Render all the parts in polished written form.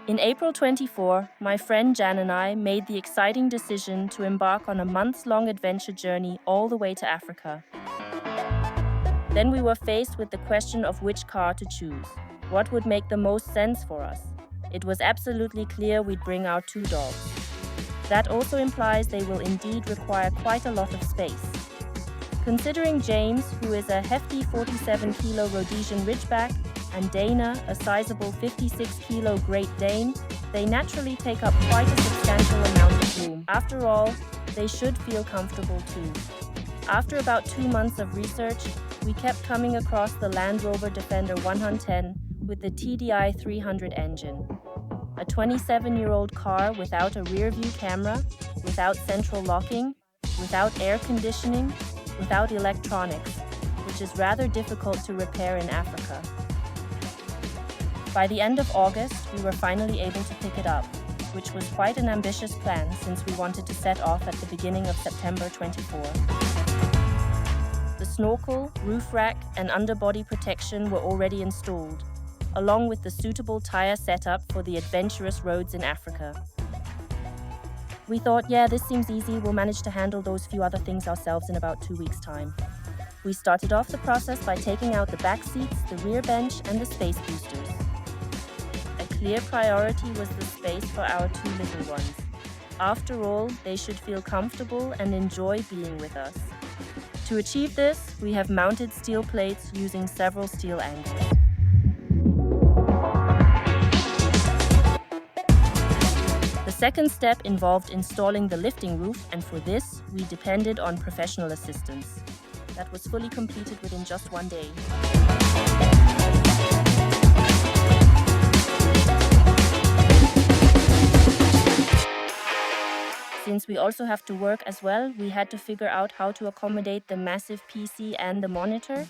In April 24, my friend Jan and I made the exciting decision to embark on a months-long adventure journey all the way to Africa. Then we were faced with the question of which car to choose. What would make the most sense for us? It was absolutely clear we'd bring our 2 dogs. That also implies they will indeed require quite a lot of space. Considering James, who is a hefty 47-kilo Rhodesian Ridgeback, and Dana, a sizable 56-kilo Great Dane, they naturally take up quite a substantial amount of room. After all, they should feel comfortable too. After about 2 months of research, we kept coming across the Land Rover Defender 110 with the TDI 300 engine. A 27-year-old car without a rear-view camera, without central locking, without air conditioning, without electronics, which is rather difficult to repair in Africa. By the end of August, we were finally able to pick it up, which was quite an ambitious plan since we wanted to set off at the beginning of September 24. The snorkel, roof rack, and underbody protection were already installed, along with the suitable tire setup for the adventurous roads in Africa. We thought, yeah, this seems easy, we'll manage to handle those few other things ourselves in about 2 weeks' time. We started off the process by taking out the back seats, the rear bench, and the space boosters. A clear priority was the space for our 2 little ones. After all, they should feel comfortable and enjoy being with us. To achieve this, we have mounted steel plates using several steel angles. The second step involved installing the lifting roof, and for this, we depended on professional assistance. That was fully completed within just 1 day. Since we also have to work as well, we had to figure out how to accommodate the massive PC and the monitor.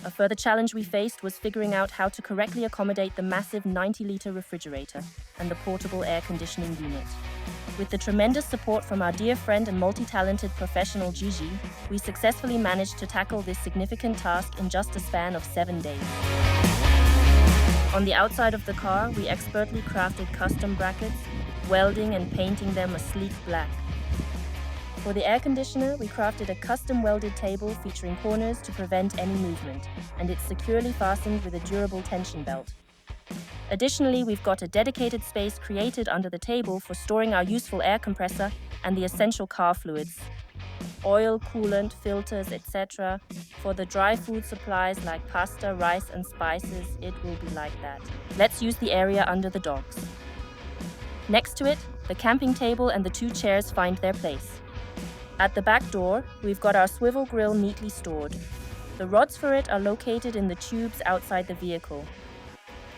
A further challenge we faced was figuring out how to correctly accommodate the massive 90-liter refrigerator and the portable air conditioning unit. With the tremendous support from our dear friend and multi-talented professional Gigi, we successfully managed to tackle this significant task in just a span of 7 days. On the outside of the car, we expertly crafted custom brackets, welding and painting them a sleek black. For the air conditioner, we crafted a custom welded table featuring corners to prevent any movement, and it's securely fastened with a durable tension belt. Additionally, we've got a dedicated space created under the table for storing our useful air compressor and the essential car fluids. Oil, coolant, filters, etc. For the dry food supplies like pasta, rice and spices, it will be like that. Let's use the area under the dogs. Next to it, the camping table and the 2 chairs find their place. At the back door, we've got our swivel grill neatly stored. The rods for it are located in the tubes outside the vehicle.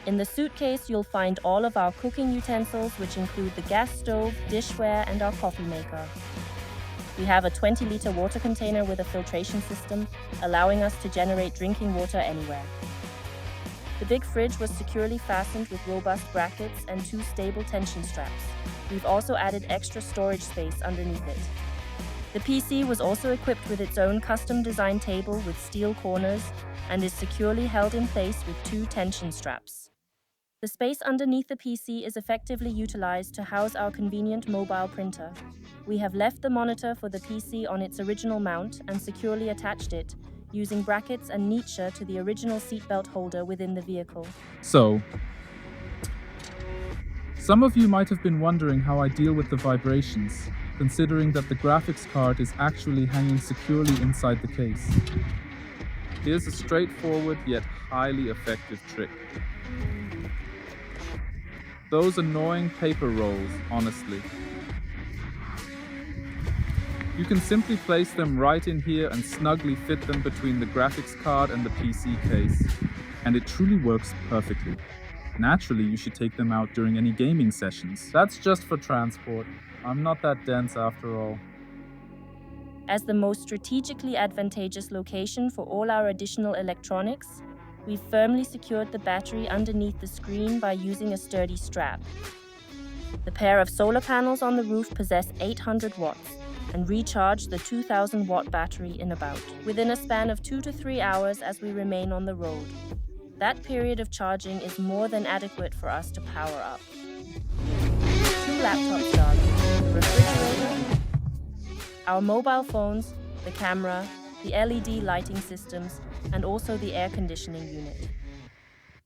In the suitcase, you'll find all of our cooking utensils, which include the gas stove, dishware, and our coffee maker. We have a 20-liter water container with a filtration system, allowing us to generate drinking water anywhere. The big fridge was securely fastened with robust brackets and 2 stable tension straps. We've also added extra storage space underneath it. The PC was also equipped with its own custom-designed table with steel corners and is securely held in place with 2 tension straps. The space underneath the PC is effectively utilized to house our convenient mobile printer. We have left the monitor for the PC on its original mount and securely attached it, using brackets and niche to the original seatbelt holder within the vehicle. So, some of you might have been wondering how I deal with the vibrations, considering that the graphics card is actually hanging securely inside the case. Here's a straightforward yet highly effective trick. Those annoying paper rolls, honestly. You can simply place them right in here and snugly fit them between the graphics card and the PC case. And it truly works perfectly. Naturally, you should take them out during any gaming sessions. That's just for transport. I'm not that dense after all. As the most strategically advantageous location for all our additional electronics, we've firmly secured the battery underneath the screen by using a sturdy strap. The pair of solar panels on the roof possess 800 watts and recharge the 2,000-watt battery in about within a span of 2 to 3 hours as we remain on the road. That period of charging is more than adequate for us to power up. Two laptop Starlink, the refrigerator, our mobile phones, the camera, the LED lighting systems, and also the air conditioning unit.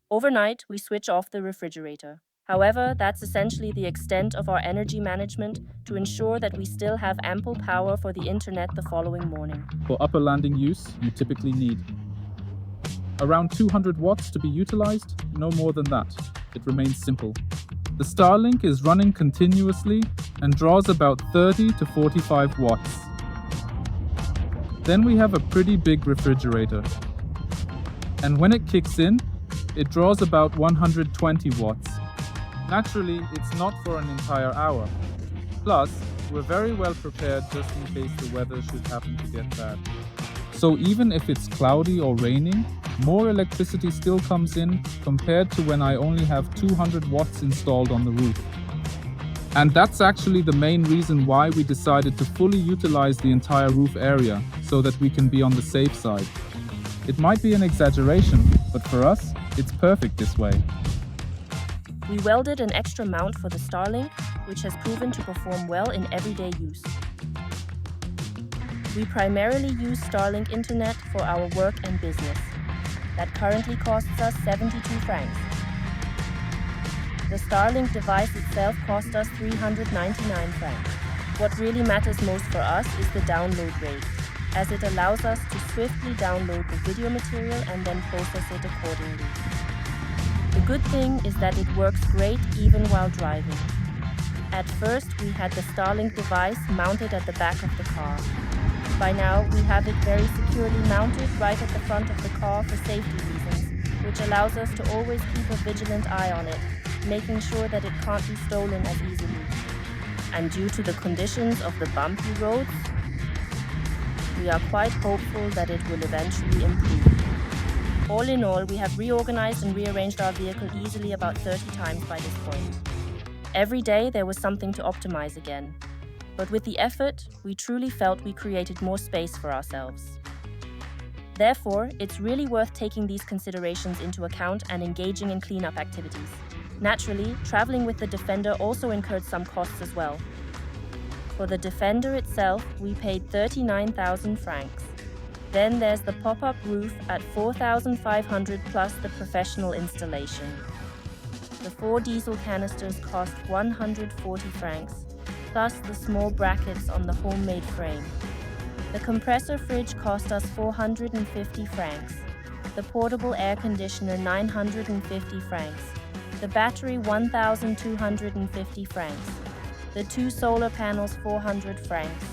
Overnight, we switch off the refrigerator. However, that's essentially the extent of our energy management to ensure that we still have ample power for the internet the following morning. For upper landing use, you typically need around 200 watts to be utilized, no more than that. It remains simple. The Starlink is running continuously and draws about 30 to 45 watts. Then we have a pretty big refrigerator. And when it kicks in, it draws about 120 watts. Naturally, it's not for an entire hour. Plus, we're very well prepared just in case the weather should happen to get bad. So even if it's cloudy or raining, more electricity still comes in compared to when I only have 200 watts installed on the roof. And that's actually the main reason why we decided to fully utilize the entire roof area, so that we can be on the safe side. It might be an exaggeration, but for us, it's perfect this way. We welded an extra mount for the Starlink, which has proven to perform well in everyday use. We primarily use Starlink internet for our work and business. That currently costs us 72 francs. The Starlink device itself cost us 399 francs. What really matters most for us is the download rate, as it allows us to swiftly download the video material and then process it accordingly. The good thing is that it works great even while driving. At first, we had the Starlink device mounted at the back of the car. By now, we have it very securely mounted right at the front of the car for safety reasons, which allows us to always keep a vigilant eye on it, making sure that it can't be stolen as easily. And due to the conditions of the bumpy roads, we are quite hopeful that it will eventually improve. All in all, we have reorganized and rearranged our vehicle easily about 30 times by this point. Every day there was something to optimize again. But with the effort, we truly felt we created more space for ourselves. Therefore, it's really worth taking these considerations into account and engaging in cleanup activities. Naturally, traveling with the Defender also incurred some costs as well. For the Defender itself, we paid 39,000 francs. Then there's the pop-up roof at 4,500 plus the professional installation. The 4 diesel canisters cost 140 francs, plus the small brackets on the homemade frame. The compressor fridge cost us 450 francs. The portable air conditioner 950 francs. The battery 1,250 francs. The 2 solar panels 400 francs.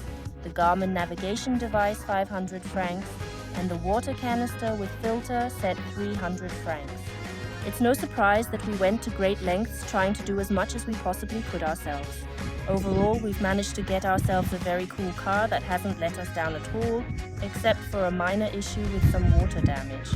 The Garmin navigation device 500 francs. And the water canister with filter set 300 francs. It's no surprise that we went to great lengths trying to do as much as we possibly could ourselves. Overall, we've managed to get ourselves a very cool car that hasn't let us down at all, except for a minor issue with some water damage.